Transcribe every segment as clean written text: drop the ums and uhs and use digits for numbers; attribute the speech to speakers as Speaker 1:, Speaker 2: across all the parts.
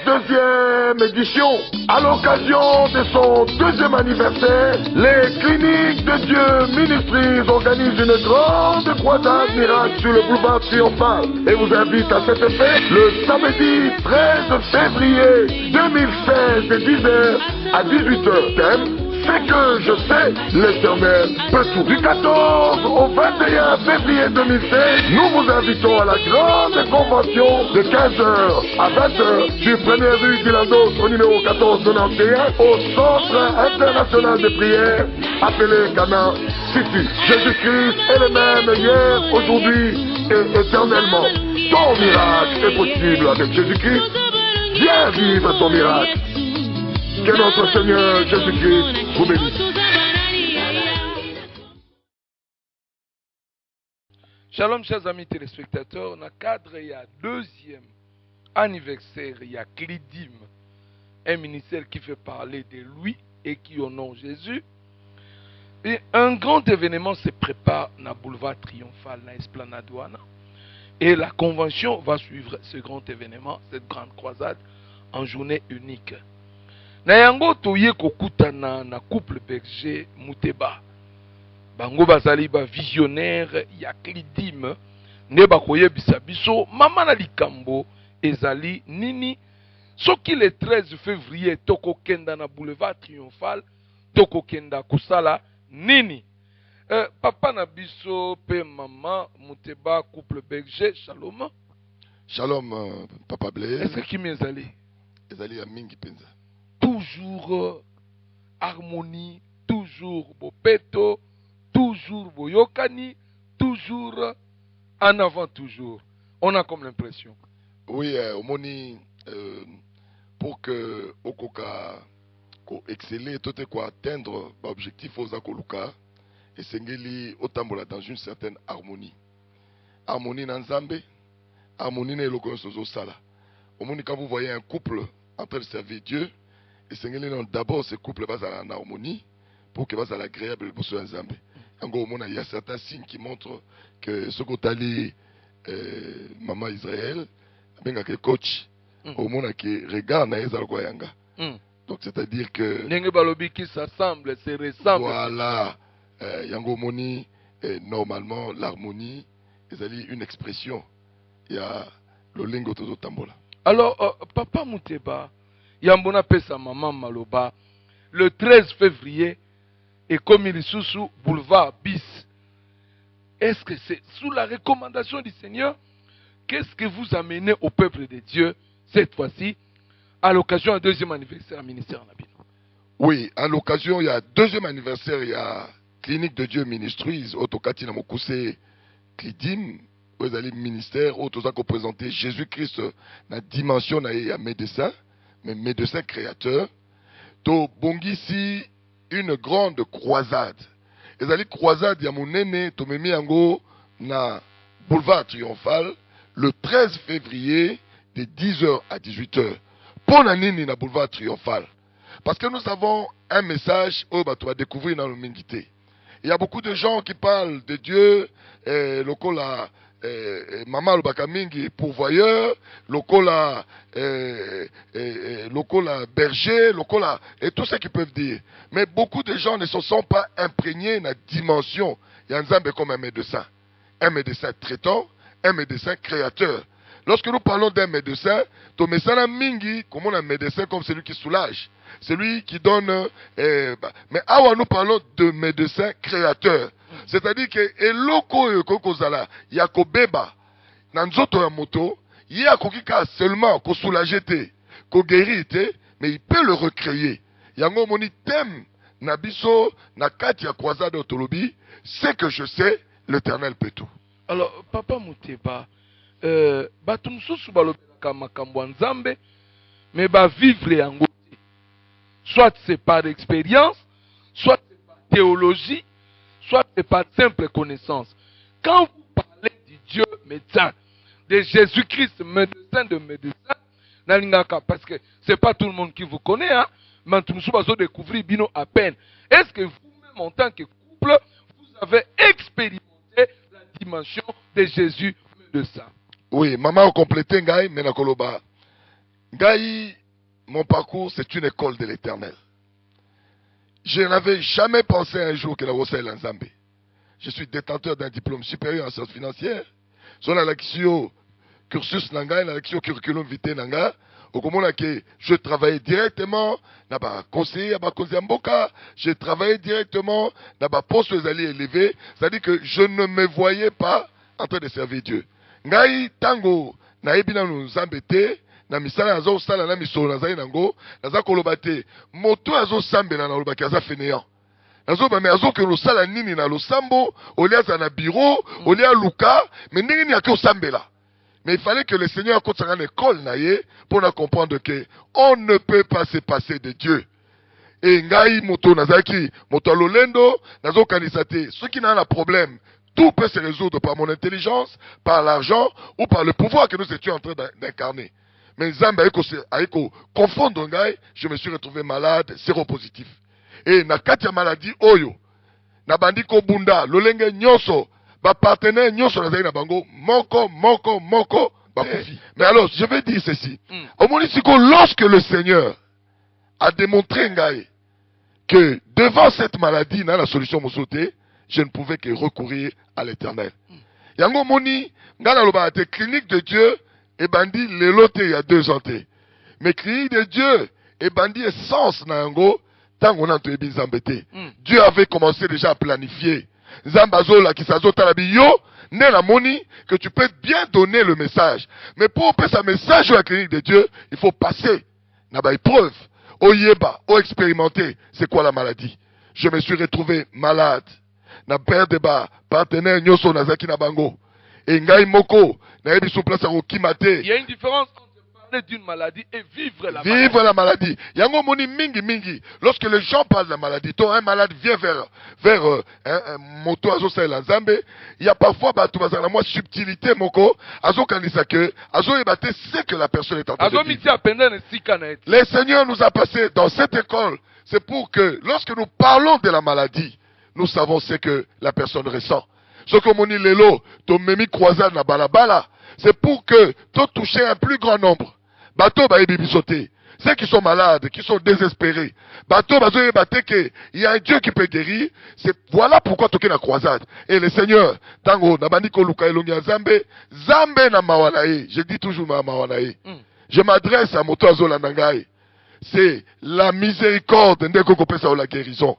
Speaker 1: deuxième édition. À l'occasion de son deuxième anniversaire, les cliniques de Dieu Ministries organisent une grande croisade miracle sur le boulevard Triomphal et vous invite à cet effet le samedi 13 février 2016 de 10h à 18h. Thème: c'est que je sais, l'Éternel peut tout. Du 14 au 21 février 2016, nous vous invitons à la grande convention de 15h à 20h sur première rue Dilandos au numéro 1491 au Centre international de prière appelé Cana City. Jésus-Christ est le même hier, aujourd'hui et éternellement. Ton miracle est possible avec Jésus-Christ. Viens vivre ton miracle. Que notre Seigneur Jésus-Christ vous bénisse.
Speaker 2: Shalom, chers amis téléspectateurs. Dans le cadre, il y a deuxième anniversaire, il y a Clidim, un ministère qui fait parler de lui et qui honore Jésus. Et un grand événement se prépare dans le boulevard Triomphal, dans l'Esplanade Douana. Et la convention va suivre ce grand événement, cette grande croisade, en journée unique. Na yango toye kokutana na couple berger Muteba. Bango bazali ba visionnaire ya Clidim ne bakoyebisa biso mama na likambo ezali nini soki le 13 février toko kenda na boulevard Triomphal toko kenda kusala nini. Papa na biso pe mama Muteba couple berger shalom.
Speaker 3: Shalom Papa Blaise.
Speaker 2: Est-ce que ezali?
Speaker 3: Ezali ya mingi penza.
Speaker 2: Toujours harmonie, toujours bopeto, toujours boyokani, toujours en avant, toujours. On a comme l'impression.
Speaker 3: Oui, omoni pour que okoka ko exceller, tout est quoi atteindre l'objectif aux akoluka et sengeli otambola dans une certaine harmonie. Harmonie dans Nzambe, harmonie na eloko sozo sala. Omoni quand vous voyez un couple en train de servir Dieu, et d'abord ce couple va à la harmonie pour que va à l'agréable pour ce Nzambe. Il y a certains signes qui montrent que ce côté maman Israël, bien que coach, au monde qui regarde na ezal ko yanga. Donc c'est-à-dire que
Speaker 2: Nenge balobi qui s'assemble, se ressemble.
Speaker 3: Voilà, yango moni normalement l'harmonie ezali une expression. Il y a le lingo todo tambola.
Speaker 2: Alors papa Muteba Yambona pesa maman maloba le 13 février et comme il sous boulevard bis. Est-ce que c'est sous la recommandation du Seigneur? Qu'est-ce que vous amenez au peuple de Dieu cette fois-ci à l'occasion du deuxième anniversaire ministère Nabino?
Speaker 3: Oui, à l'occasion, il y a deuxième anniversaire, il y a Clinique de Dieu Ministries, Otokati na Mokuse Clidim, vous allez ministère, Otosako présenter Jésus-Christ dans la dimension de médecin. Mais médecin créateur, to bongisi une grande croisade. Et cette croisade ya monene to memi yango na boulevard Triomphal le 13 février de 10h à 18h. Pour la nini na boulevard Triomphal. Parce que nous avons un message où tu vas découvrir dans l'humanité. Il y a beaucoup de gens qui parlent de Dieu, lokola Mama Lubakamingi, pourvoyeur, lokola berger, lokola, et tout ce qu'ils peuvent dire. Mais beaucoup de gens ne se sont pas imprégnés de la dimension. Il y a Nzambe comme un médecin traitant, un médecin créateur. Lorsque nous parlons d'un médecin, ton médecin mingi, comme un médecin comme celui qui soulage, celui qui donne. Mais awa nous parlons de médecin créateur. C'est-à-dire que eloko yokokozala yakobeba nanzoto ya moto, yakokika seulement ko soulager te, ko guérir te, mais il peut le recréer. Yango moni thème na biso na kati ya croisade otolobi, c'est que je sais, l'Éternel peut tout.
Speaker 2: Alors papa Muteba, bato mususu balobelaka makambo ya Nzambe, mais ba vivre yango. Soit c'est par expérience, soit c'est par théologie, soit c'est par simple connaissance. Quand vous parlez du Dieu médecin, de Jésus-Christ, médecin de médecin, parce que ce n'est pas tout le monde qui vous connaît, hein, mais tout le monde va découvrir Bino à peine. Est-ce que vous-même, en tant que couple, vous avez expérimenté la dimension de Jésus médecin?
Speaker 3: Oui, maman a complété, mais na koloba. Gaï, mon parcours, c'est une école de l'éternel. Je n'avais jamais pensé un jour que la Rosa est l'Anzambé. Je suis détenteur d'un diplôme supérieur en sciences financières. Sur la lecture cursus nanga, la lecture curriculum vitae nanga, au moment que je travaillais directement dans le conseiller à Bakonziamboka, j'ai travaillé directement dans le poste aux alliés élevés, c'est-à-dire que je ne me voyais pas en train de servir Dieu. Ngai tango na ebina nous embêter na misala azo sala na misolo na zai nango naza koloba te moto azo sambela na lobaki aza fainéant. Nazo ba me azo ke lo sala nini na lo sambo olia za na bureau olia luka mais ndenge ni akyo sambela. Mais il fallait que le Seigneur côté une école naie pour nous comprendre que on ne peut pas se passer de Dieu. Et ngai moto nazaki moto lolendo nazo kanisate ceux qui n'ont un problème. Tout peut se résoudre par mon intelligence, par l'argent ou par le pouvoir que nous étions en train d'incarner. Mais Zamba aiko confondre ngai, je me suis retrouvé malade, séropositif. Et na katia maladie oyo, na bandi ko bunda, lolenge nyonso, ba partenaire nyonso na zai na bango, moko, ba kofi. Mais alors, je vais dire ceci. Au monisiko, lorsque le Seigneur a démontré ngai que devant cette maladie, na la solution mosoté, je ne pouvais que recourir à l'éternel. Yango moni, ngana loba te clinique de Dieu, et bandi lelote il y a 2 ans. Mais clinique de Dieu, et bandi essence na yango, tant qu'on a entendu Zambete. Dieu avait commencé déjà à planifier. Zambazo la kisazo talabiyo, ne la moni, que tu peux bien donner le message. Mais pour passer un message à la clinique de Dieu, il faut passer. N'a pas épreuve. Au yeba, au expérimenter, c'est quoi la maladie? Je me suis retrouvé malade. Na père de ba partenaire nyoso nazaki na bango et ngai moko na yebi sous place au kimate.
Speaker 2: Il y a une différence entre parler d'une maladie et vivre la maladie.
Speaker 3: Vivre la maladie. Yango moni mingi. Lorsque les gens parlent de la maladie, toi un malade vient vers un moto azo sa la nzambe, il y a parfois batu bazana moi subtilité moko azo kanisa que azo ebate c'est que la personne est en train de vivre. Le Seigneur nous a passé dans cette école, c'est pour que lorsque nous parlons de la maladie, nous savons ce que la personne ressent. Ce que mon lelo, ton memi croisade na balabala, c'est pour que tu touches un plus grand nombre. Bateau ba bibisoté. Ceux qui sont malades, qui sont désespérés. Bateau ba zoye bate que il y a un Dieu qui peut guérir. C'est voilà pourquoi tu es la croisade. Et le Seigneur, tango na bandiko luka elongi zambe, zambe na mawanae. Je dis toujours ma mawanae. Je m'adresse à moto azola nangai. C'est la miséricorde ndeko kopesa la guérison.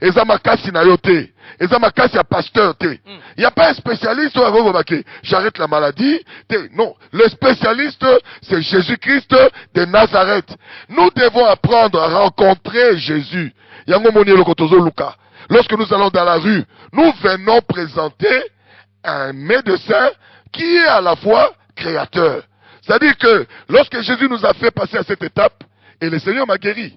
Speaker 3: Et ça m'a cassé na yoté. Et ça m'a cassé à pasteur té. Il n'y a pas un spécialiste où j'arrête la maladie. Non. Le spécialiste, c'est Jésus-Christ de Nazareth. Nous devons apprendre à rencontrer Jésus. Lorsque nous allons dans la rue, nous venons présenter un médecin qui est à la fois créateur. C'est-à-dire que lorsque Jésus nous a fait passer à cette étape, et le Seigneur m'a guéri.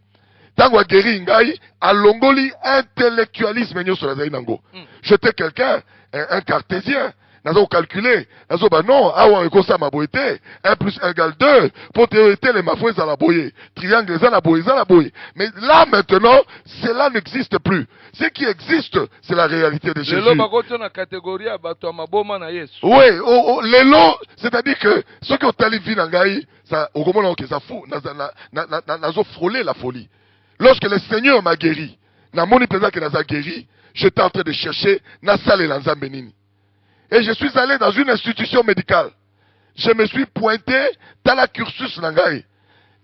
Speaker 3: Tango a guéri ngai, a longoli intellectualisme nyoso na zai nango. J'étais quelqu'un, un cartésien. Nazo calculé, nazo ba non, awa ekosa maboyete, 1 + 1 = 2, pour théorité les mafoués à la boye, triangle à la boye. Mais là maintenant, cela n'existe plus. Ce qui existe, c'est la réalité de Jésus. Oui, l'élo, c'est-à-dire que ceux qui ont tali vie nangai, ça, au moment où ça fout, nazo frôlé la folie. Lorsque le Seigneur m'a guéri, na moni pesa que naza guéri, j'étais en train de chercher na salle lanzambenini. Et je suis allé dans une institution médicale. Je me suis pointé dans la cursus nangai.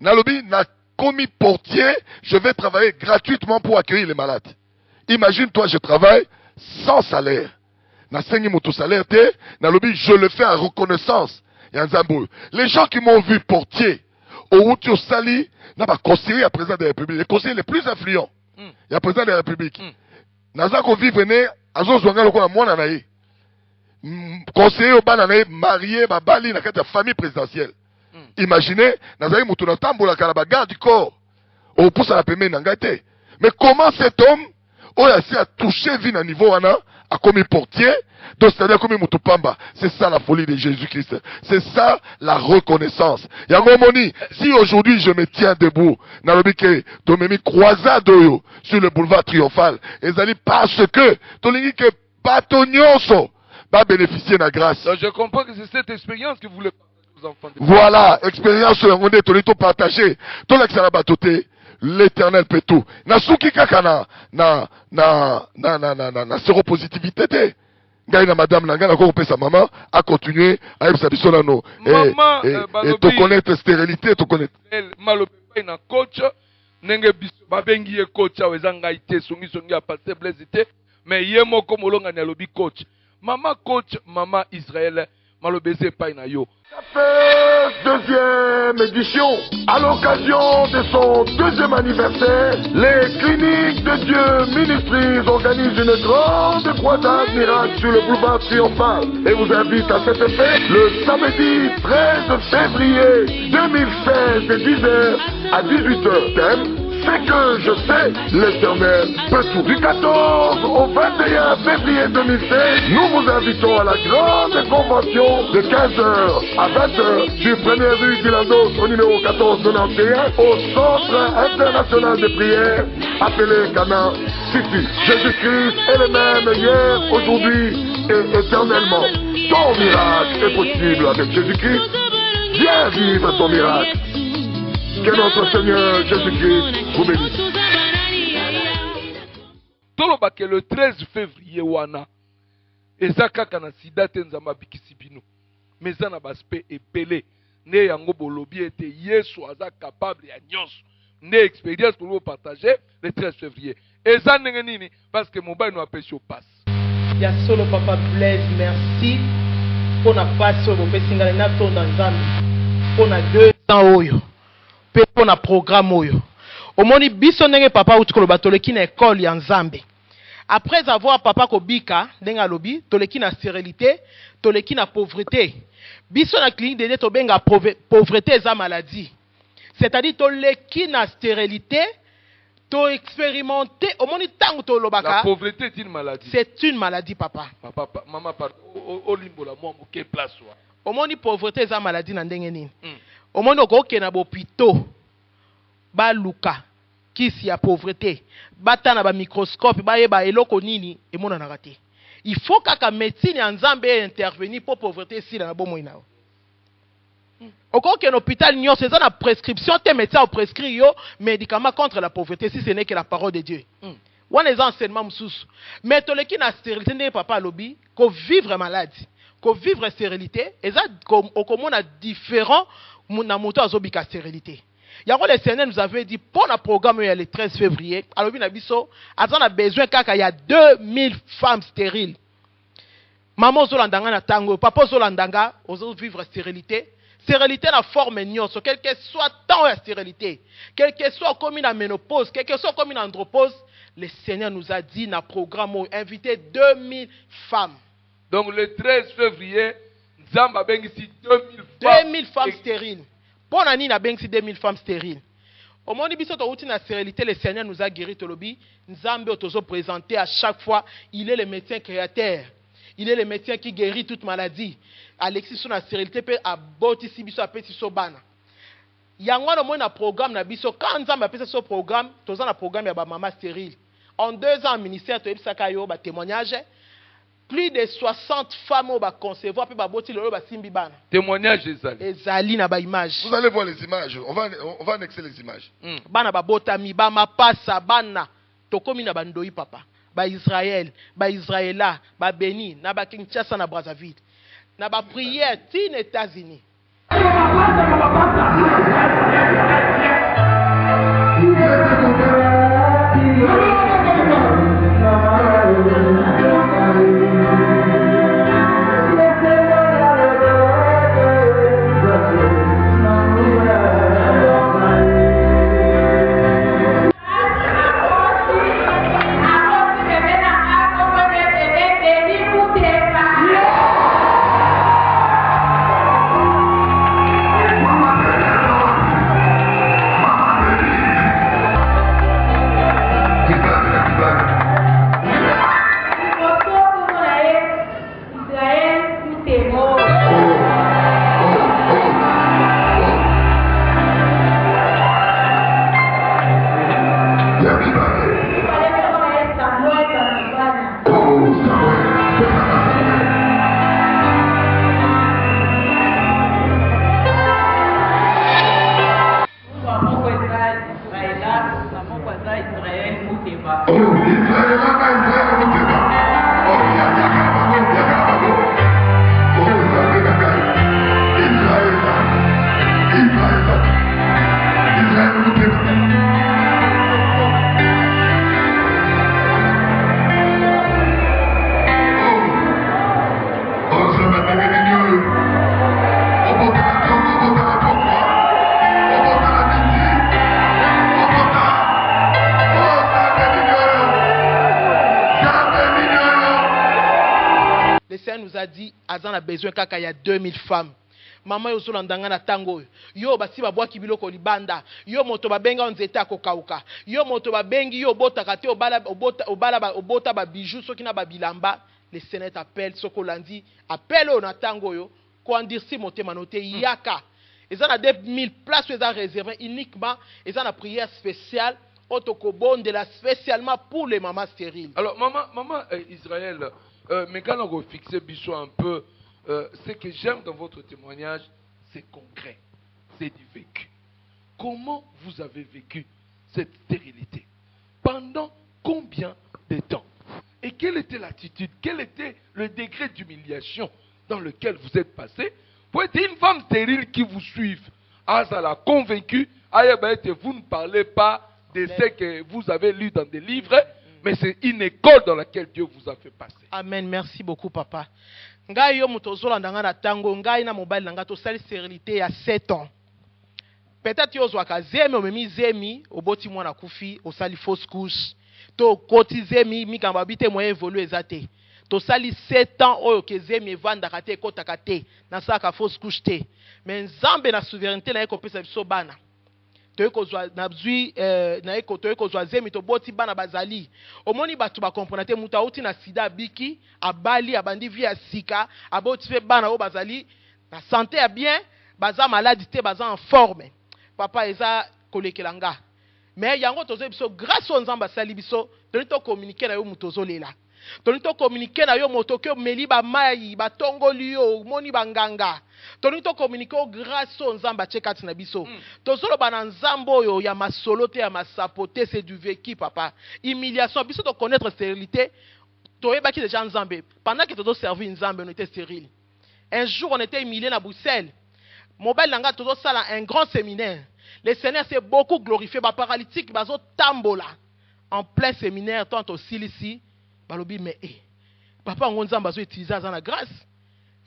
Speaker 3: Nalobi na commis portier, je vais travailler gratuitement pour accueillir les malades. Imagine-toi, je travaille sans salaire. Na sengi moto salaire te, nalobi je le fais en reconnaissance. Les gens qui m'ont vu portier au Outio Sali, n'a pas conseiller à président de la République, les conseillers les plus influents. Il y a président de la République. Nazako vivre né, azo zonga loko na mwana na ye. Conseiller au banane marié babali na kata famille présidentielle. Imaginez, nazaki mutu na tambola kala ba garde du corps. Au pousse à la peme na ngate. Mais comment cet homme aussi a touché vie à niveau wana a commis portier, donc c'est-à-dire comme Moutupamba. C'est ça la folie de Jésus-Christ. C'est ça la reconnaissance. Yangomoni, si aujourd'hui je me tiens debout, Nalobike, Domemi croisade sur le boulevard Triomphal, et ça dit parce que, Tolingi que Batonyoso va bénéficier de la grâce.
Speaker 2: Donc je comprends que c'est cette expérience que vous voulez. enfants de
Speaker 3: Voilà, expérience sur on est tout partagé. Tout l'excellent batoté, l'éternel peut tout. Na souki kaka na séropositivité te. Ngai na madame na ngai na ko pesa maman a continuer à yebisa biso nano et te connaître stérilité te connaître.
Speaker 2: Malobi na coach nenge biso babengi ye coach aweza ngai te songi a passer blaise te mais ye moko molonga na lobi coach. Maman coach, maman Israël, malobézé pas na yo.
Speaker 1: Ça fait deuxième édition. À l'occasion de son deuxième anniversaire, les cliniques de Dieu Ministries organisent une grande croisade miracle sur le boulevard Triomphal et vous invite à cet effet le samedi 13 février 2016 de 10h à 18h. Thème: c'est que je sais, l'Éternel peut tout. Du 14 au 21 février 2016, nous vous invitons à la grande convention de 15h à 20h du 1er rue Guilandos au numéro 1491 au Centre international de prière appelé Cana City. Jésus-Christ est le même hier, aujourd'hui et éternellement. Ton miracle est possible avec Jésus-Christ. Viens vivre ton miracle. Que notre Seigneur Jésus-Christ vous bénisse.
Speaker 2: Tolobake le 13 février wana ezaka kana sida te nzamba bikisi bino mais ça na baspe epelé ne yango bolobi ete Yesu aza capable ya nyonso ne expérience pour vous partager le 13 février eza ndenge nini parce que mobile no apesi au passe
Speaker 4: ya solo papa Blaise merci pour na passe au pesinga na tonda nzambe pour na 2 ans oyo pe pour na programme oyo omoni biso ndenge papa utikolo batoleki na école ya nzambe. Après avoir papa kobika ndenge alobi toleki na stérilité toleki na pauvreté biso na clinique de to benga pauvreté eza maladie, c'est-à-dire toleki na stérilité to expérimenter omoni tango to lobaka
Speaker 2: la pauvreté est une maladie.
Speaker 4: C'est une maladie papa.
Speaker 2: Papa maman pardon au limbo la moi moke place wa
Speaker 4: omoni pauvreté eza maladie na ndenge nini omoni okoke na bopito baluka kisi ya pauvreté bata ba microscope bayeba eloko nini emonanaka te. Il faut kaka médecine ya nzambe intervenir pour pauvreté si na bomoi nao okoke na hôpital nyonso eza na prescription te médecin prescrit yo médicament contre la pauvreté si ce n'est que la parole de Dieu. Wana eza enseignement mususu mais toleki na stérilité ndenge papa alobi ko vivre maladie ko vivre stérilité eza okomona différent na moto azobika stérilité. Yango le Seigneur nous avait dit pour le programme le 13 février, alors bien biso, on a besoin kaka il y a 2000 femmes stériles. Maman zolandanga na tango, papa zolandanga, ozo vivre stérilité. Stérilité na forme nyonso, quel que soit temps la stérilité, quel que soit comme une ménopause, quel que soit comme une andropause, le Seigneur nous a dit dans le programme inviter 2000 femmes.
Speaker 2: Donc le 13 février, Nzamba bengisi
Speaker 4: 2000 femmes stériles. Pour l'année, il y a 2000 femmes stériles. Au moment où la stérilité, le Seigneur nous a guéri. Nzambe a présenté à chaque fois, il est le médecin créateur. Il est le médecin qui guérit toute maladie. Alexis, sur la stérilité, peut aborder si biso appelle si sobana. Il y a un programme na biso. Quand Nzambe appelle ce programme, tous un programme ya ba maman stérile. En 2 ans, le ministère de Sakayo ba témoignage. Plus de 60 femmes ont concevoir puis baboti lolo ba simbi bana.
Speaker 2: Témoignage
Speaker 4: ezali na ba image.
Speaker 3: Vous allez voir les images. On va annexer les images.
Speaker 4: Bana babota mi ba mapasa bana tokomi na bandoi papa. Ba Israël, ba Israëla, ba Beni, na ba Kinshasa na Brazzaville. Na ba prière tin États-Unis. azadi azana besoin kaka ya 2000 femmes. Maman yo solo ndanga na tango yo basi babwaki biloko libanda yo moto babenga onzete akokauka yo moto babengi yo botaka te obota ba bijoux soki na babilamba. Le Seigneur t'appelle sokolandi appelle na tango yo ko andirsi motema note yaka. Ils ont 2000 places qui sont réservées uniquement. Ils ont une prière spéciale, spécialement pour les mamans stériles.
Speaker 2: Alors, maman Israël, mais quand on va fixer Bissot un peu, ce que j'aime dans votre témoignage, c'est concret, c'est du vécu. Comment vous avez vécu cette stérilité? Pendant combien de temps? Et quelle était l'attitude? Quel était le degré d'humiliation dans lequel vous êtes passé? Vous êtes une femme stérile qui vous suive. Ah, ça l'a convaincu. Ah, vous ne parlez pas de ce que vous avez lu dans des livres, mais c'est une école dans laquelle Dieu vous a fait passer.
Speaker 4: Amen. Merci beaucoup, papa. Ngai yo mutozola ndanga na tango ngai na mobile nanga to sali stérilité ya 7 ans. Peut-être yo zwaka zemi o memi zemi oboti mwana kufi o sali fausse couche. To kotizemi mikamba bite moyen évoluer ezate. To sali 7 ans oyo kezemi evandaka te ekotaka te na saka fausse couche te. Mais nzambe na souveraineté na ekopesa biso bana. Toyekozwa na bzui na eko toyekozwa zemi to boti bana bazali. Omoni batu ba comprendre te muta uti na sida biki abali abandi via sika aboti fe bana o bazali na santé ya bien baza malade te baza en forme. Papa eza kolekelanga. Mais yango tozo biso grâce au nzamba sali biso to communiquer na yo mutozo lela. Tonito communiquer na yo motoke meli ba mai ba tongoli yo moni banganga. Tonito communiquer grâce au nzamba chekati na biso. Tozolo bana nzambo yo ya masolo te ya masapote c'est du vécu papa. Humiliation biso to connaître stérilité. Toyeba ki déjà nzambe. Pendant que tozo servir nzambe on était stérile. Un jour on était humilié na Bruxelles. Mobile langa tozo sala un grand séminaire. Le Seigneur s'est beaucoup glorifié ba paralytique bazo tambola. En plein séminaire tant au Silici. Balobi mais papa ngonza mbazo utiliser za na grâce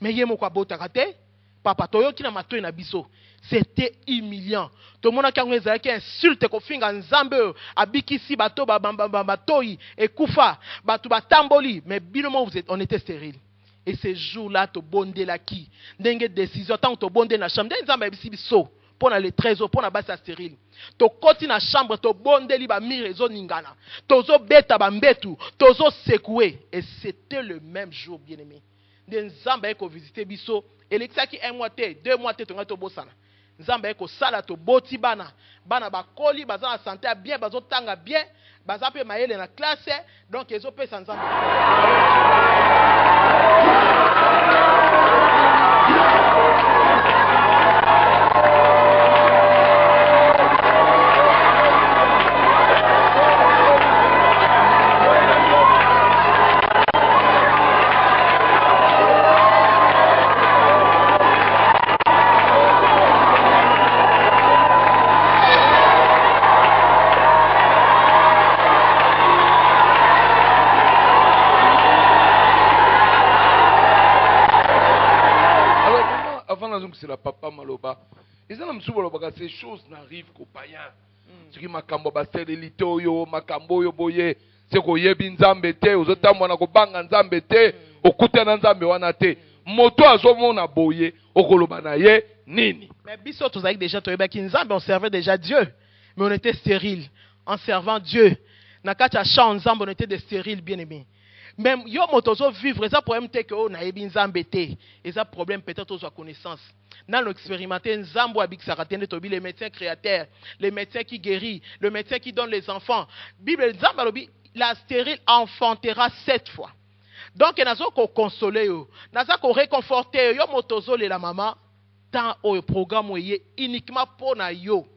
Speaker 4: mais yemo kwa botaka te papa toyoki na matoi na biso c'était humiliant to mona kango ezalaki insulte ko finga nzambe abikisi bato batoi ekufa bato batamboli mais binomo on était stérile et ce jour là to bondela ki ndenge décision tant to bonde na chambre nzambe bisi biso pour les trésors pour la base stérile to koti na chambre to bondeli ba mire zo ningana tozo beta ba mbetu tozo secouer et c'était le même jour bien-aimé nzamba eko visiter biso elekisaki 1 mois te 2 mois te tonga to bosana nzamba eko sala to boti bana ba koli baza na santé bien bazo tanga bien baza pe mayele na classe donc ezo pesa nzamba.
Speaker 2: C'est la papa maloba. Et ça, ces choses n'arrivent qu'aux païens. Ce qui m'a cambo stérilité yo, makambo yo boye, c'est qu'on yebi nzambete, aux autres mona ko banga nzambete, okute na nzambe wana te. Moto azomo na boye, okoloba na ye nini.
Speaker 4: Mais biso tous avec déjà toyeba ki nzambe on servait déjà Dieu, mais on était stérile en servant Dieu. Na kacha cha nzambe on était des stériles bien-aimés. Même yo motozo vivre ça problème te que na yebi nzambe te, et ça problème peut-être aux connaissance. Dans l'expérimenté nzambo abikisaka tende tobi les médecins créateurs, les médecins qui guérissent, le médecin qui donne les enfants. Bible nzambe alobi la stérile enfantera 7 fois. Donc nazo ko consoler yo, nazo ko réconforter yo motozo le la maman tant au programme oye uniquement pour na yo.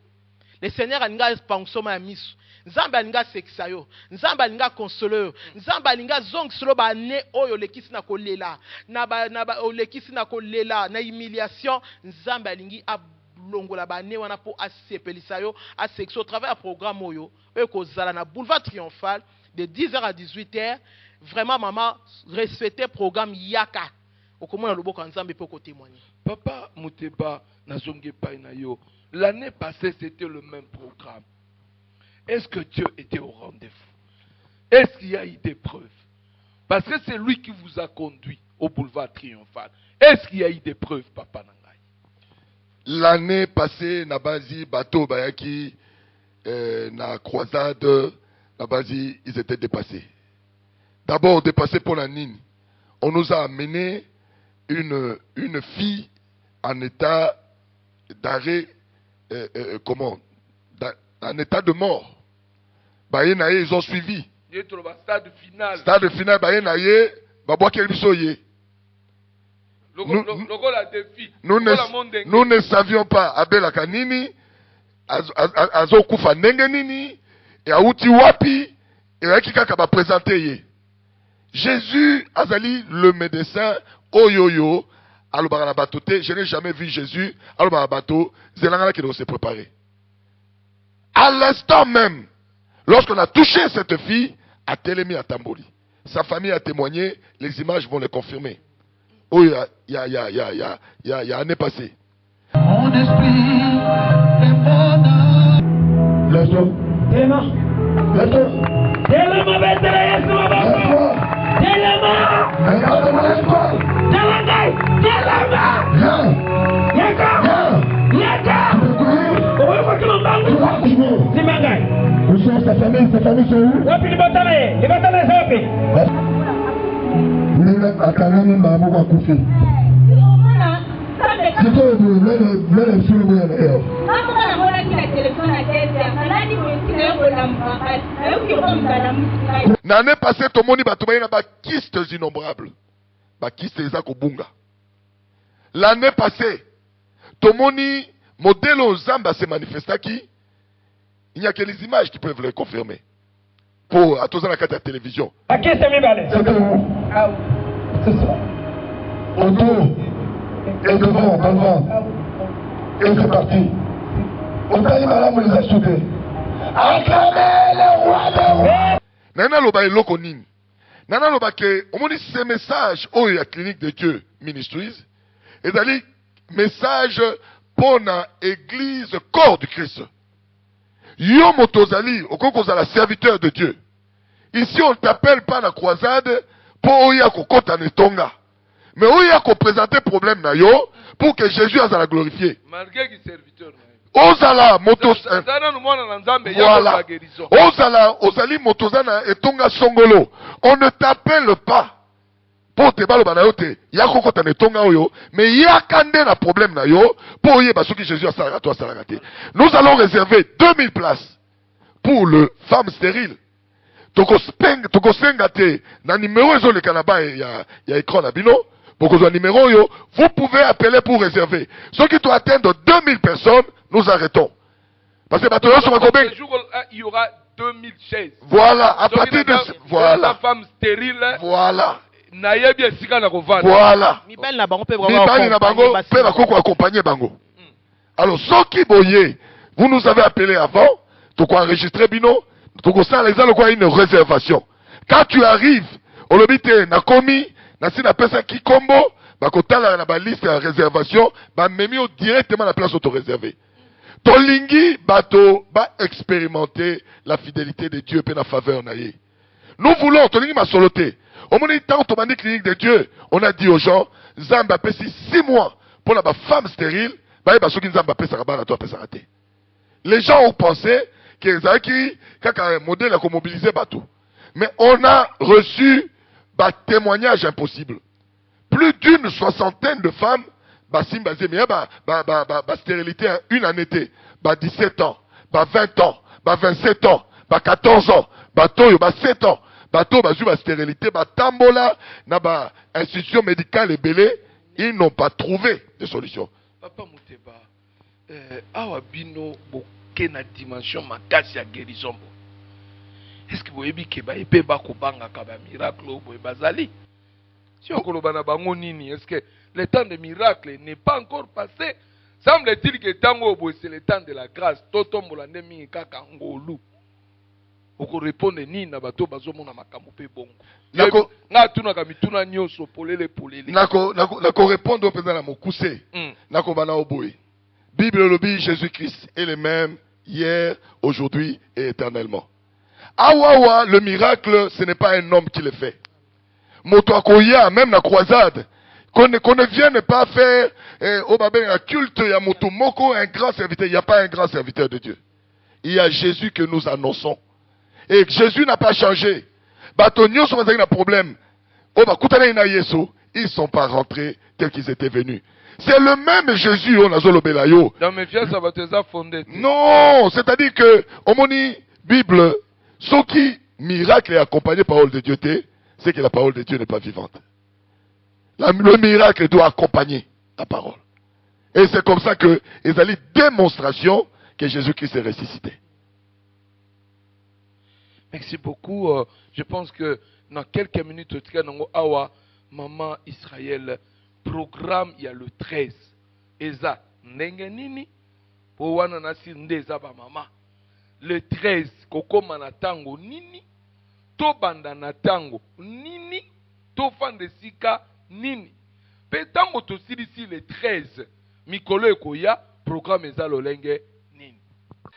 Speaker 4: Le Seigneur alinga pansoma ya misu. Nzamba alinga sekisa yo, nzamba alinga consoler yo, nzamba alinga zong solo ba ne oyo lekisi na kolela, na ba olekisi na kolela, na humiliation, nzamba alingi ablongola ba ne wana po asepelisa yo, a sekso au travers du programme oyo, ko zala na boulevard triomphal de 10h à 18h, vraiment maman respecter programme yaka. Okomona loboko nzambe pe ko témoigner.
Speaker 2: Papa Muteba nazonge pa na yo. L'année passée c'était le même programme. Est-ce que Dieu était au rendez-vous? Est-ce qu'il y a eu des preuves? Parce que c'est lui qui vous a conduit au boulevard Triomphal. Est-ce qu'il y a eu des preuves, papa Nangai?
Speaker 3: L'année passée, Nabazi, bateau, Bayaki, na croisade, Nabazi, ils étaient dépassés. D'abord, dépassés pour la Nine. On nous a amené une fille en état d'arrêt, en état de mort. Bayenaye, ils ont suivi.
Speaker 2: Stade final.
Speaker 3: Stade final, Bayenaye, Babwa Kelbisoye. Nous ne savions pas Abela Kanini, Azokufa Nengenini, et Aouti Wapi, et Akikaka va présenter. Jésus, Azali, le médecin, Oyoyo, Alobarabato, je n'ai jamais vu Jésus, Alobarabato, Zelangala qui doit se préparer. À l'instant même, lorsqu'on a touché cette fille, à Télémi à Tamboli, sa famille a témoigné, les images vont le confirmer. Oh, il y a année passée.
Speaker 5: Mon esprit est bonheur.
Speaker 1: Laisse-toi. Laisse-toi. Où sont sa famille? Sa famille sont où?
Speaker 3: L'année passée, tout le monde a des kystes innombrables. Des kystes bunga. L'année passée, tout le monde, modèle aux Zamba s'est manifesté qui? Il n'y a que les images qui peuvent le confirmer. Pour à tous à la télévision.
Speaker 1: C'est ça. Autour et devant, dans le ventre. Et c'est parti. On t'a dit, madame, on les a soudés. Acclamez le roi des rois.
Speaker 3: Nana loba eloko nini. Nana loba ke, on m'a dit ce message au la clinique de Dieu Ministries. Et d'aller message pour la église corps du Christ. Yo motozali, au la serviteur de Dieu. Ici, on ne t'appelle pas la croisade pour oya kokota netonga. Mais oya ko présenter problème na yo pour que Jésus a la glorifier.
Speaker 2: Malgré qu'il est serviteur.
Speaker 3: Ozala motos. Voilà. Ozala, ozali motozana etonga songolo. On ne t'appelle pas pour te balo banayote. Ya kokota netonga oyo, mais ya kande na problème na yo pour oye basoki Jésus a salaka toi salakate. Nous allons réserver 2000 places pour le femme stérile. Toko senga te na numéro ezo le kanaba ya écran na bino. Pour que numéro yo, vous pouvez appeler pour réserver. Ceux qui doivent atteindre 2000 personnes, nous arrêtons. Parce que
Speaker 2: ce jour, il y aura 2000 chaises.
Speaker 3: Voilà, à partir de voilà.
Speaker 2: La femme stérile.
Speaker 3: Voilà.
Speaker 2: Voilà.
Speaker 3: Mibali na bango peut accompagner bango. Alors ceux qui boyez, vous nous avez appelé avant, tu peux enregistrer bino, tu peux faire une réservation. Quand tu arrives, au lobité na komi Nasi na pesa ki kombo, bakotala na ba liste de réservation, ba memi directement la place auto-réservée. Tolingi bato ba expérimenter la fidélité de Dieu et la faveur naïe. Nous voulons tolingi ma soloté. Au moment où on a clinique de Dieu, on a dit aux gens, Zamba pesi 6 mois pour la femme stérile, ba basoki Zamba pesa rabana toi pesa raté. Les gens ont pensé que Zaki kaka un modèle à mobiliser bateau. Mais on a reçu témoignage impossible. Plus d'une 60aine de femmes, stérilité, une année, 17 ans, 20 ans, 27 ans, 14 ans, 7 ans, stérilité, tambola, institution médicale et belé, ils n'ont pas trouvé de solution.
Speaker 2: Papa Mouteba, awabino boke na dimension makasi ya guérison. Est-ce que vous avez dit que vous avez un miracle ou bazali? Si on a est-ce que le temps de miracle n'est pas encore passé? Semble-t-il que c'est le temps de la grâce. Toto molande mi kaka ngolu. Oko répondre ni na bato bazomo na makambo pe bongo. Na tuna kamituna nyoso polele polele.
Speaker 3: Nako répondre au président la mokuse. Nako bana oboy. Bible lobby Jésus-Christ est le même hier, aujourd'hui et éternellement. Awawa, le miracle, ce n'est pas un homme qui le fait. moto akoya même la croisade. Qu'on ne vienne pas faire au babel un culte, il y a moto moko, un grand serviteur. Il n'y a pas un grand serviteur de Dieu. Il y a Jésus que nous annonçons. Et Jésus n'a pas changé. Batonio sont un problème. Ils ne sont pas rentrés tels qu'ils étaient venus. C'est le même Jésus, on a Zolobelayo.
Speaker 2: Dans mes fiers, ça va te fonder.
Speaker 3: Non, c'est-à-dire que, au moni, Bible, ce qui miracle est accompagné par la parole de Dieu, c'est que la parole de Dieu n'est pas vivante. Le miracle doit accompagner la parole. Et c'est comme ça que ils allaient démonstration que Jésus-Christ est ressuscité.
Speaker 2: Merci beaucoup. Je pense que dans quelques minutes, awa maman Israël programme il y a le 13. Eza nengenini pour wana nasi ndeza ba mama. Le 13 kokoma na tango nini to banda na tango nini to fandesika nini. Pe tango to silisi le 13 mikolo ekoya programme eza lolenge nini.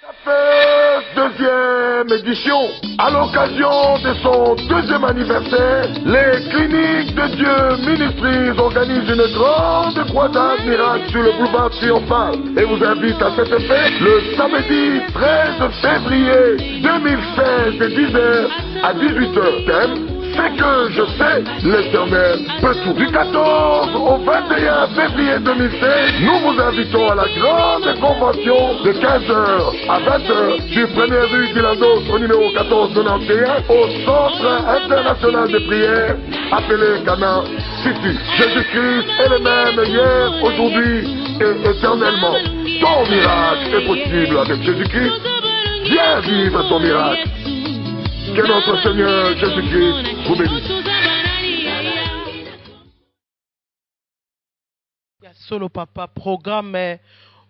Speaker 1: Ça fait deuxième édition. À l'occasion de son deuxième anniversaire, les cliniques de Dieu Ministries organisent une grande croisade miracle sur le boulevard Triomphal et vous invite à cet effet le samedi 13 février 2016 de 10h à 18h. Thème, c'est que je sais, l'Éternel peut tout. Du 14 au 21 février 2016, nous vous invitons à la grande convention de 15h à 20h sur première rue Guilandos au numéro 1491 au Centre international de prière appelé Cana City. Jésus-Christ est le même hier, aujourd'hui et éternellement. Ton miracle est possible avec Jésus-Christ. Viens vivre ton miracle. Que notre Seigneur Jésus-Christ vous bénisse.
Speaker 4: Il y a solo papa programme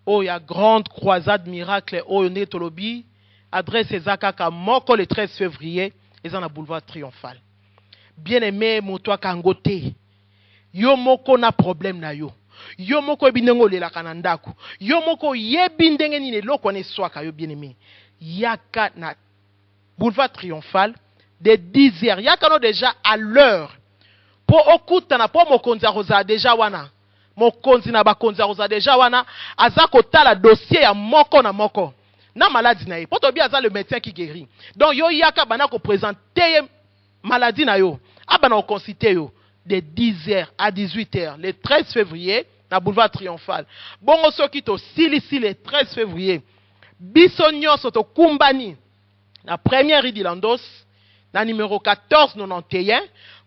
Speaker 4: il y a grande croisade miracle au Netolobi adresse Zakaka Moko le 13 février et dans la boulevard Triomphal. Bien aimé moto kangote. Yo moko na problème na yo. Yo moko ebinengo le la kanandaku. Yo moko yebindenge ni ne loko ne swaka yo bien aimé. Yaka na boulevard Triomphal de 10h. Yaka no déjà à l'heure. Pour okutana pour mokonzi rosa déjà wana. Mokonzi na bakonzi rosa déjà wana azako tala dossier ya moko na moko. Na maladie na ye. Poto bi aza le médecin qui guérit. Donc yo yaka bana ko présenter maladie na yo. Abana ko consulter yo de 10h à 18h le 13 février na boulevard Triomphal. Bongo soki to silisi le 13 février. Biso nyonso to kumbani na première rue Landos na numéro 1491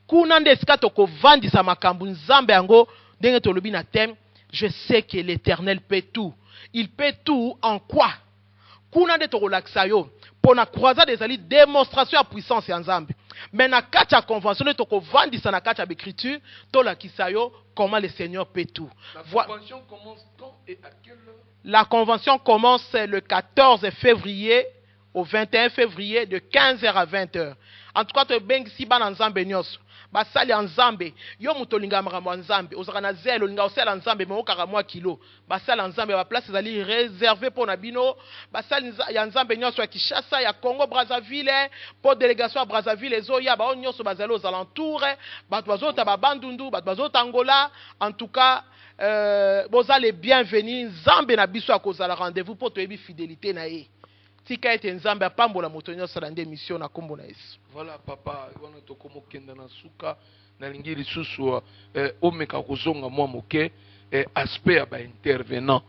Speaker 4: kuna ndeska to ko vandisa makambu nzambe yango ndenge to lobi na thème je sais que l'Éternel peut tout. Il peut tout en quoi? Kuna nde to relaxa yo pour na croisade des ali démonstration à puissance ya nzambe. Mais na kacha convention to ko vandisa na kacha d'écriture to la kisayo comment le Seigneur peut tout.
Speaker 2: La convention commence quand et à quelle heure?
Speaker 4: La convention commence le 14 février au 21 février de 15h à 20h. En tout cas, tu es si ban nzambe nyos. Basali nzambe, yo muto linga makambo nzambe, ozaka na zelo linga osala nzambe mo kaka mwa kilo. Basali nzambe ba place ezali réservé pour na bino. Basali ya nzambe nyos ya Kinshasa, ya Congo Brazzaville, pour délégation à Brazzaville ezoya ba nyos bazali aux alentours, bato bazota ba bandundu, bato bazota Angola. En tout cas, vous allez bienvenus. Nzambe na biso akozala rendez-vous pour toyebi fidélité na ye. Tika ete nzambe apambola moto nyonso na nde mission na kombo na Yesu.
Speaker 2: Voilà papa, wana tokomo kenda na suka na lingi lisusu omeka kozonga mwa moke aspect ya ba intervenant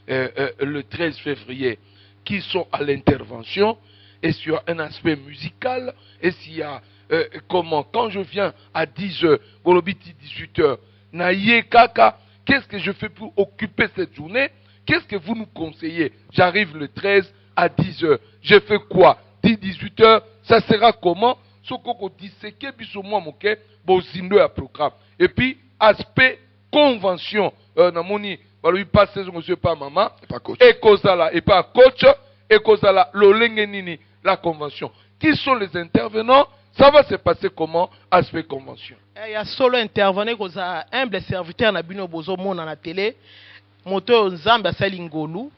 Speaker 2: le 13 février qui sont à l'intervention et s'il y a un aspect musical et s'il y a comment quand je viens à 10h bolobiti 18h na ye kaka qu'est-ce que je fais pour occuper cette journée? Qu'est-ce que vous nous conseillez? J'arrive le 13 à 10h. Je fais quoi? 18h, ça sera comment? Sokoko disséquer biso moi moke bozindo ya programme. Et puis aspect convention namoni balobi pas saison monsieur pas maman et kozala et pas coach et kozala lolenge nini la convention. Qui sont les intervenants? Ça va se passer comment? Aspect convention.
Speaker 4: Il y a solo intervenant koza humble serviteur na bino bozo mona na télé. Moto nzambe asali ngolu.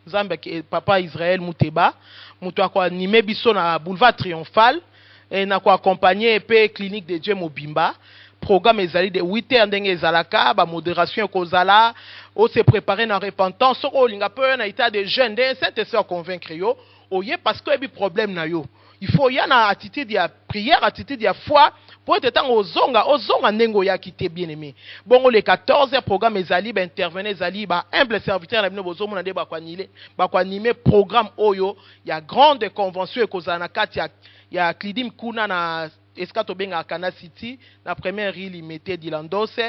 Speaker 4: Nzambe papa Israël Muteba. Moto akwa animé biso na boulevard Triomphal. Et na ko accompagner pe clinique de Dieu Mobimba. programme ezali de 8h ndenge ezalaka ba modération kozala o se préparer na repentance soko linga pe na état de jeûne de cette sœur convaincre yo oye parce que ebi problème na yo il faut y a attitude ya prière attitude ya foi pour être temps ozonga nengo ya kité bien aimé bongo le 14h programme ezali ba intervenir ezali ba humble serviteur na bino bozomo na de ba animer programme oyo ya grande convention ekozala na kati ya Clidim kuna na Eskato benga Kana City la première île limité d'Ilandose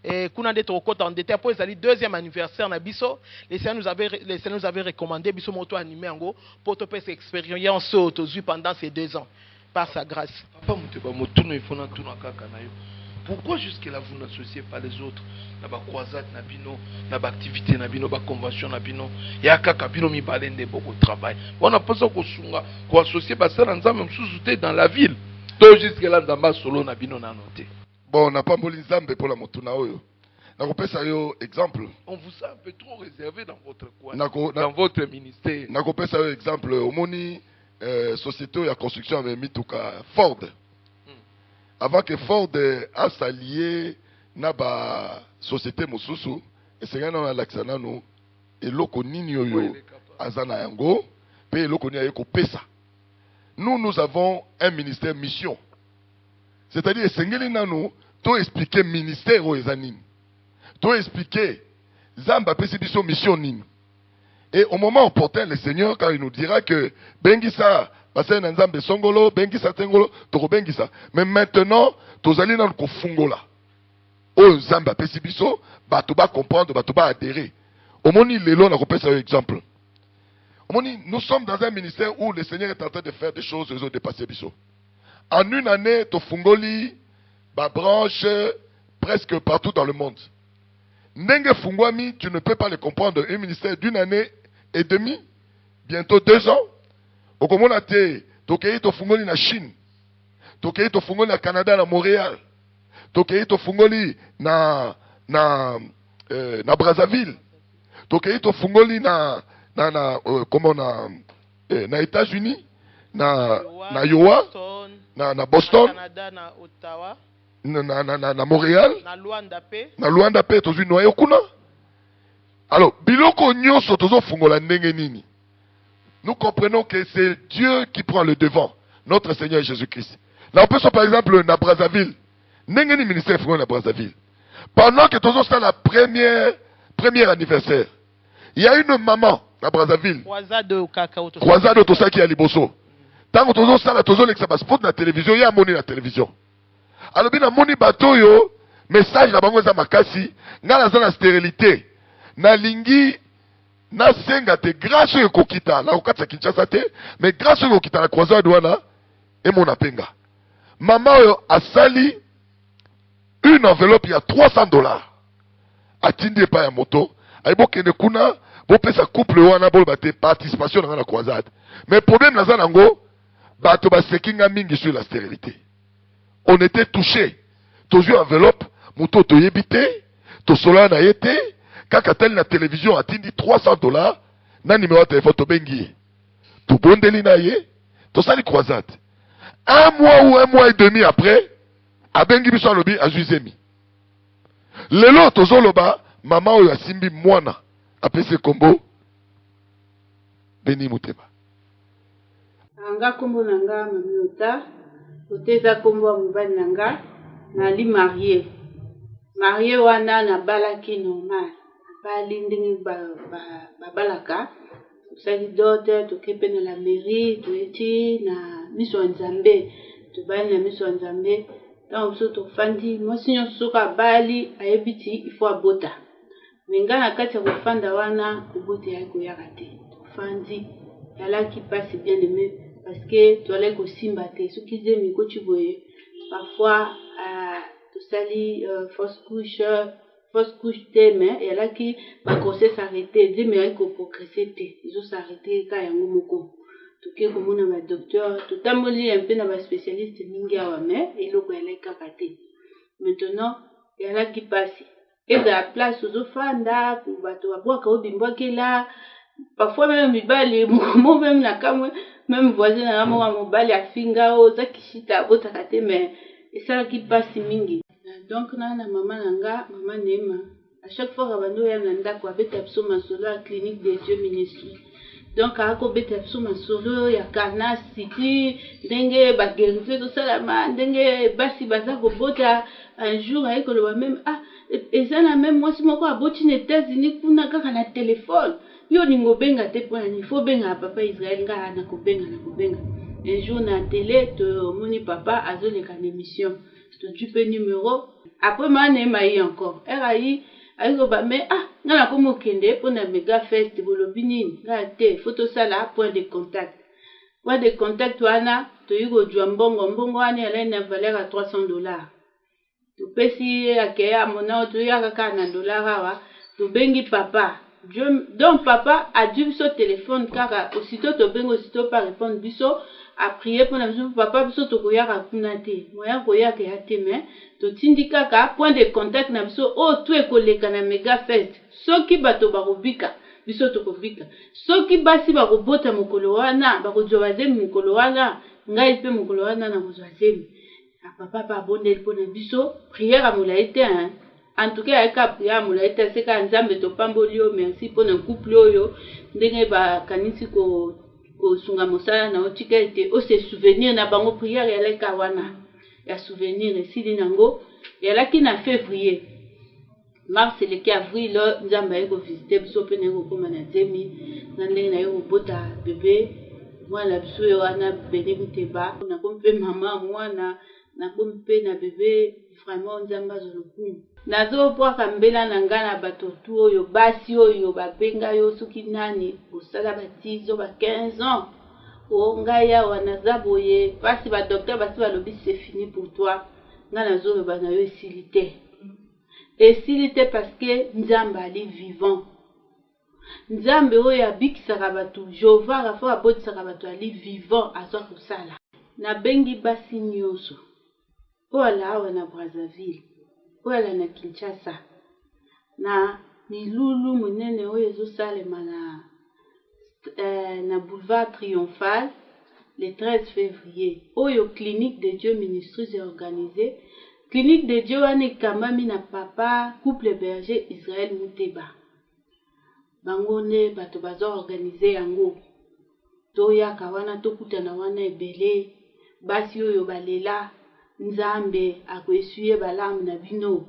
Speaker 4: et kuna de tokota en détail pour ezali deuxième anniversaire na biso les Seigneur nous avait recommandé biso moto animé ngo pour to pesa expérience autozu pendant ces 2 ans par sa grâce.
Speaker 2: Papa muteba motuno ifona tuna kaka na yo. Pourquoi jusque-là vous n'associez pas les autres? Na ba croisade na bino, na ba activité na bino, ba convention na bino, ya kaka bino mi balende beaucoup de travail. On a pas ça ko sunga, ko associer ba ça nzambe msusu dans la ville. Donc jusque-là nzamba solo na bino na noté.
Speaker 3: Bon, on n'a pas mboli nzambe pour la motuna oyo. Na ko pesa yo exemple.
Speaker 2: On vous a un peu trop réservé dans votre coin, dans votre ministère.
Speaker 3: Na ko pesa yo exemple omoni société ya construction avec mituka Ford. Avant que Ford a s'allié na ba société mosusu esengana na laksana no eloko nini oyo azana yango pe eloko ni ayeko pesa. Nous avons un ministère mission. C'est-à-dire esengeli nanu to expliquer ministère o ezanini. To expliquer zamba pesi biso mission nini. Et au moment opportun le Seigneur quand il nous dira que bengisa parce na nzambe songolo bengisa tengolo to bengisa. Mais maintenant tozali na ko fungola. O nzamba pesi biso bato ba comprendre bato ba adhérer. Omoni lelo na ko pesa exemple. Omoni nous sommes dans un ministère où le Seigneur est en train de faire des choses aux autres dépasser biso. En une année to fungoli ba branche presque partout dans le monde. Nenge fungwami, tu ne peux pas le comprendre. Un ministère d'une année et demie, bientôt 2 ans. Au komona te, tokei to fungoli na Chine, tokei to fungoli na Canada, na Montréal, tokei to fungoli na Brazzaville, tokei to fungoli na États-Unis, na Iowa, na Boston,
Speaker 4: Canada na Ottawa.
Speaker 3: na Montréal,
Speaker 4: na
Speaker 3: Luanda pe tozwi noyo kuna. Alors biloko nyonso tozo fungola ndenge nini. Nous comprenons que c'est Dieu qui prend le devant, notre Seigneur Jésus-Christ. Là on peut par exemple na Brazzaville. Ndenge ni ministère fungola na Brazzaville. Pendant que tozo ça la premier anniversaire. Il y a une maman na Brazzaville. Croisade to ça qui a liboso. Tant que tozo ça la tozo l'exa sport na télévision, il y a moni na télévision. Alors bien moni bato yo message na bango za makasi ngala za na stérilité na lingi na senga te grâce yo kokita na kokatsa Kinshasa te mais grâce yo kokita na croisade wana et mon apenga mama yo asali une enveloppe ya $300 atindi pa ya moto ayibokende kuna bo pesa couple wana bol bate participation na croisade mais problème na za nango bato ba sekinga mingi sur la stérilité. On était touché. Tozu enveloppe, muto to yebite, to sola na yete, kakatel na télévision atindi $300, na numéro de téléphone to bengi. To bondeli na ye, to sali croisade. 1 mois ou 1 mois et demi après, a bengi biso lobi a Juzemi. Lelo tozo loba, maman oyo asimbi mwana, apese kombo, Beni Muteba.
Speaker 6: Anga kombo nanga mamiota. Oteza kombo mobali nanga nali marié wana na balaki normal bali ndenge balaka sali dote tokepe na la mairie toeti na miso nzambe to bali na miso nzambe donc so to fandi mosinyo soka bali ayebiti il faut abota menga na kati ya kofanda wana kobote ya koyaka te fandi yalaki passe bien aimé. Parce que tu allais aussi simbater. Ce qui dit, mais quand tu vois, parfois, tu salis fausse couche, mais il y a là qui va commencer à s'arrêter. Dis, mais il faut progresser. Ils ont s'arrêté quand il y a un moment. Tu sais, comme on a un docteur, tout le monde est un peu un spécialiste, mais il faut qu'il y ait kakaté. Maintenant, il y a là qui passe. Et de la place aux offrandes, pour boire, quand on là, parfois même, il va aller, moi même, la caméra. Même voisin na mwa mobali afinga o za kishita bota kate mais et ça qui passe mingi Donc na maman nanga, maman Nema. À chaque fois rabando ya nanda kwa beta biso masolo à clinique des Dieux Ministries. Donc ako beta biso masolo ya Karnas City, ndenge ba guérison tout ça la ma, ndenge basi baza ko bota un jour avec le même et ça la même moi si moko aboti aux États-Unis kuna kaka na téléphone. Yo ningo benga te pour il faut benga papa Israël nga na ko benga. Un jour na télé to moni papa azoleka na émission. To dupe numéro après ma Nema yi encore. RAI ayo ba mais ngana ko mokende pour na mega fest bolobi nini nga te photo sala point de contact. Point de contact wana to yugo jwa mbongo wana elle na valeur à $300. To pesi akeya mona to ya kaka na dollar awa to bengi papa. Donc papa a dû sur téléphone car aussitôt to bengo aussitôt pas répondre biso a prier pour na biso papa biso to koyaka kuna te moya koyaka ya te mais to tindika ka point de contact na biso to ekoleka na mega fest soki bato bakobika biso to kobika soki basi bakobota mokolo wana bakozwa bazemi mokolo wana ngai pe mokolo wana na kozwa zemi papa pa bondeli pour na biso prière à molaite hein. En tout cas, avec prière, molaite c'est quand nzambe to pambolio merci pour un couple oyo ndenge ba kanisi ko sunga mosala na otika ete o se souvenir na bango prière ya leka wana ya souvenir esili nango ya laki na février mars le 4 avril nzambe ayeko visiter biso pe na ko koma na zemi na ndenge na yo bota bébé mwana biso yo wana beni buteba na kompe mama mwana na kompe na bébé vraiment nzambe azolokumu nazo bwaka mbela na nga na bato tu oyo basi oyo babenga yo soki nani osala batizo ba 15 ans o ngai awa naza boye basi ba docteur basi balobi c'est fini pour toi nga nazo loba na yo esili te parce que nzambe ali vivant nzambe oyo abikisaka bato Jehova rafa abotisaka bato ali vivant azwa kosala nabengi basi nyonso oyo ala awa na Brazzaville oyo na Kinshasa na milulu monene oyo ezosalema na boulevard Triomphal le 13 février oyo clinique de Dieu Ministries est organisée. Clinique de Dieu wana ekambami na papa couple berger Israël Muteba bango nde bato bazo organiser yango toyaka wana tokutana wana ebele basi oyo balela nzambe akoesuye balamu na bino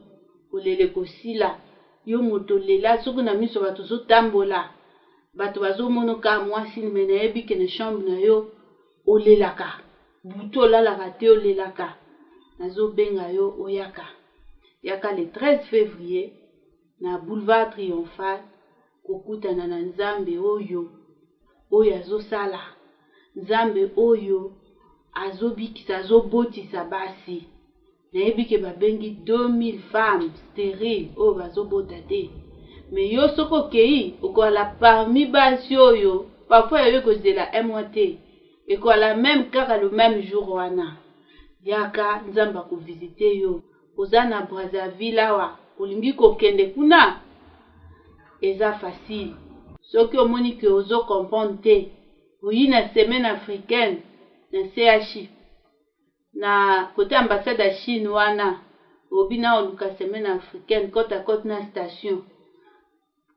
Speaker 6: kolele kosila yo moto lela soki na miso bato zotambola bato bazomonoka mwasi me nayebi ke na chambre na yo olelaka butu olalaka te olelaka nazobenga yo oyaka yaka le 13 février na boulevard Triomphal kokutana na nzambe oyo azosala nzambe oyo azobikisa azobotisa basi nayebi ke babengi 2000 femmes stériles oyo bazobota te mais yo soko okei okoala parmi basi oyo parfois yayo ekozela un mois te ekoala même kaka le même jour wana yaka nzambe akovisite yo oza na Brazzaville awa olingi kokende kuna eza facile soki omoni ke ozo comprendre te oyi na semaine africaine na CHI na côté ambassade ya Chine wana obina oluka semaine africaine côte à côte na station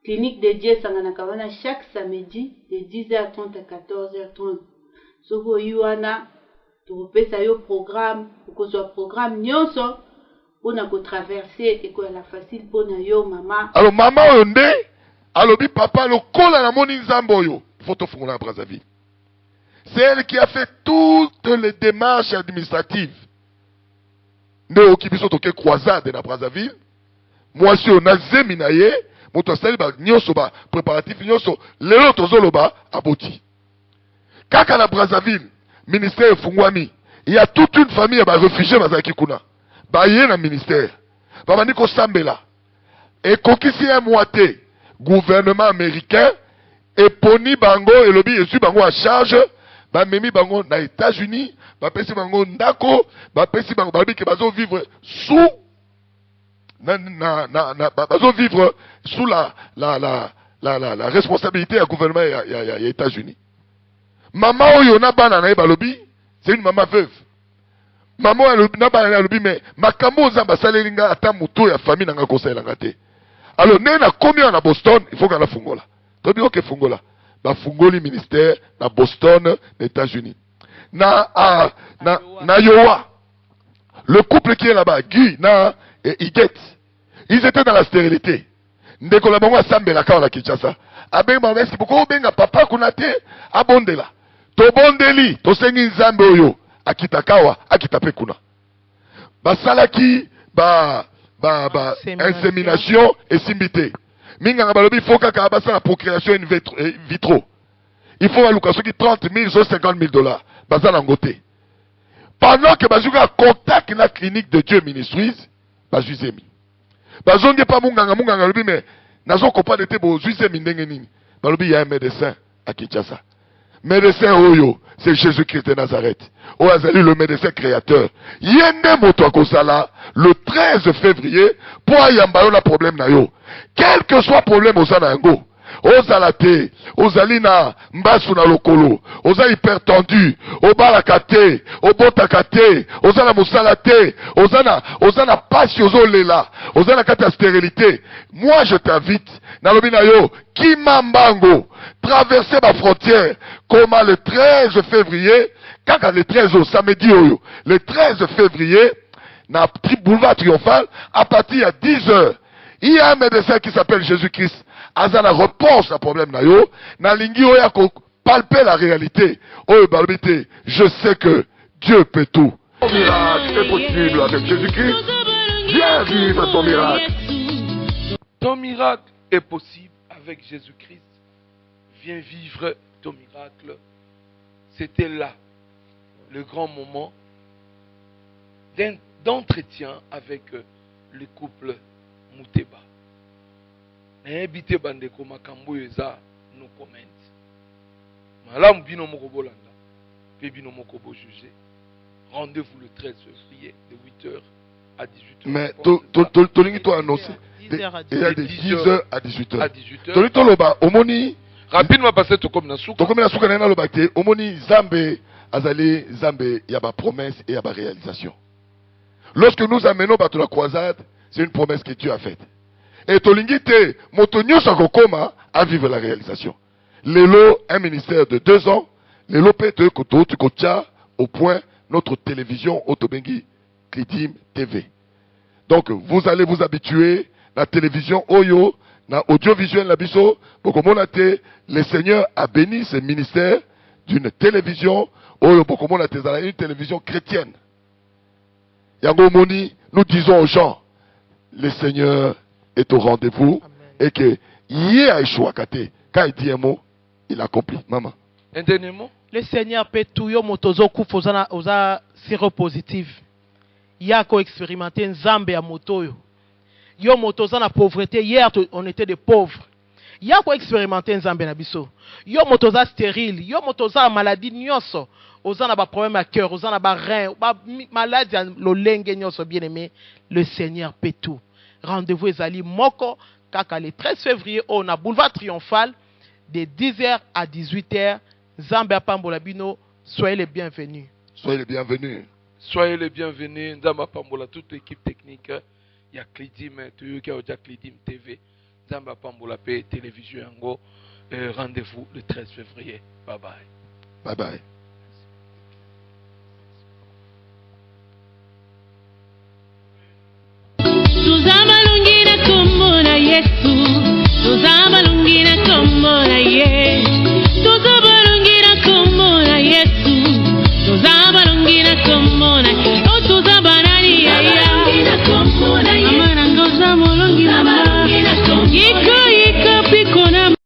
Speaker 6: clinique de Dieu sanganaka wana chaque samedi de 10h30 à 14h30 soki oyi wana tokopesa yo programme okozwa programme nyonso mpona kotraverse ekoyala facile mpona yo mama.
Speaker 3: Alors mama oyo nde alobi papa lokola na moni nzambe oyo faut tofungola na Brazzaville. C'est elle qui a fait toutes les démarches administratives. Nde okibiso toke croisade na Brazzaville. Moi si on a zemi na ye moto asali ba nyonso ba préparatif nyonso lelo tozoloba aboti. Kaka na Brazzaville ministère efungwami il y a toute une famille ya ba réfugiés bazaki kuna. Ba ye na ministère. Ba bandi ko sambela. Et kokisi un mois te gouvernement américain et poni bango et lobi esu bango à charge ba memi bango na États-Unis ba pesi bango ndako ba pesi bango ba ke bazo vivre sous bazo vivre sous la responsabilité du gouvernement ya États-Unis. Maman oyo na bana na balobi c'est une maman veuve. maman alobi mais makambo zamba salelinga ata muto ya famille nanga kosaelanga te. Alors ne na komi na Boston, il faut qu'on la fungola. Tobi oke fungola. Ba fungoli ministère na Boston, les États-Unis. Na Iowa. Le couple qui est là-bas, Guy et Iguette, ils étaient dans la stérilité. Ndeko la bango asambela ka na Kinshasa. Abenga mesi boko benga papa kunate abondela. To bondeli, to sengi nzambe oyo akitakawa, akitape kuna. Basalaki insémination et simbité. Minga balobi foka ka basa la procréation in vitro. Il faut à Lucas qui 30 000 ou 50 000 dollars. Basa nangote. Pendant que bazuka contact na clinique de Dieu Ministries, bazuzemi. Bazonge pas munganga lobi mais nazo kopa de te bo zuzemi ndenge nini. Balobi il y a un médecin à Kinshasa. Médecin Oyo, c'est Jésus-Christ de Nazareth. Oazali le médecin créateur. Yende moto akosala le 13 février pour ayambalo na problème na yo. Quel que soit problème osana yango. Ozala te, ozali na mbasu na lokolo, oza hypertendu, obalaka te, obotaka te, ozana musala te, ozana pasi ozolela, ozana kata stérilité. Moi je t'invite, nalobi na yo, Kimambango, traverser ma frontière, comme le 13 février, kaka le 13 au samedi oyo, le 13 février, na boulevard triomphal, à partir de 10 heures, il y a un médecin qui s'appelle Jésus-Christ. Azana réponse à problème na yo, na lingi oya ko palper la réalité. Oyo balbité, je sais que Dieu peut tout.
Speaker 1: Ton miracle est possible avec Jésus-Christ. Viens vivre ton miracle.
Speaker 2: Ton miracle est possible avec Jésus-Christ. Viens vivre ton miracle. C'était là le grand moment d'entretien avec le couple Mouteba. N'habitez bandeko makambo eza no comment. Malamu bino moko bolanda. Pe bino moko bo juger. Rendez-vous le 13 février de 8h à 18h.
Speaker 3: Mais tolingi to annoncer. Il y a de 10h à 18h.
Speaker 2: À 18h.
Speaker 3: Tolingi to loba omoni
Speaker 2: rapidement passer to comme na souka.
Speaker 3: To comme na souka na loba te omoni Zambe azali Zambe ya ba promesse et ya ba réalisation. Lorsque nous amenons bato la croisade, c'est une promesse que Dieu a faite. Et Tolingite, Motonio Sakokoma a vivre la réalisation. Lelo, un ministère de 2 ans. Lelo Pete Koto, Tukocha, au point, notre télévision Otobengi Klidim TV. Donc, vous allez vous habituer, la télévision Oyo, na audiovisuel Labiso, Bokomonate, le Seigneur a béni ce ministère d'une télévision Oyo, Bokomonate, une télévision chrétienne. Yango Moni, nous disons aux gens, le Seigneur est au rendez-vous. Amen. Et que Yé a échoué quand il dit un mot, il accomplit. Maman.
Speaker 2: Un dernier mot.
Speaker 4: Le Seigneur peut tout yo motozo kufa oza séropositif. Ya ko expérimenter nzambe ya moto yo. Yo motoza na pauvreté, hier on était des pauvres. Ya ko expérimenter nzambe na biso. Yo motoza stérile, yo motoza maladie nyonso. Oza na ba problème à cœur, oza na ba rein, ba maladie lolenge nyonso bien aimé, le Seigneur peut tout. Rendez-vous ezali moko kaka le 13 février on a boulevard triomphal de 10h à 18h. Zambé Pambola Bino, soyez les bienvenus.
Speaker 3: Soyez les bienvenus.
Speaker 2: Soyez les bienvenus. Zamba Pambola, toute l'équipe technique. Il y a Klidim, il y a Klidim TV. Zamba Pambola P, télévision. Rendez-vous le 13 février. Bye bye.
Speaker 3: Bye bye.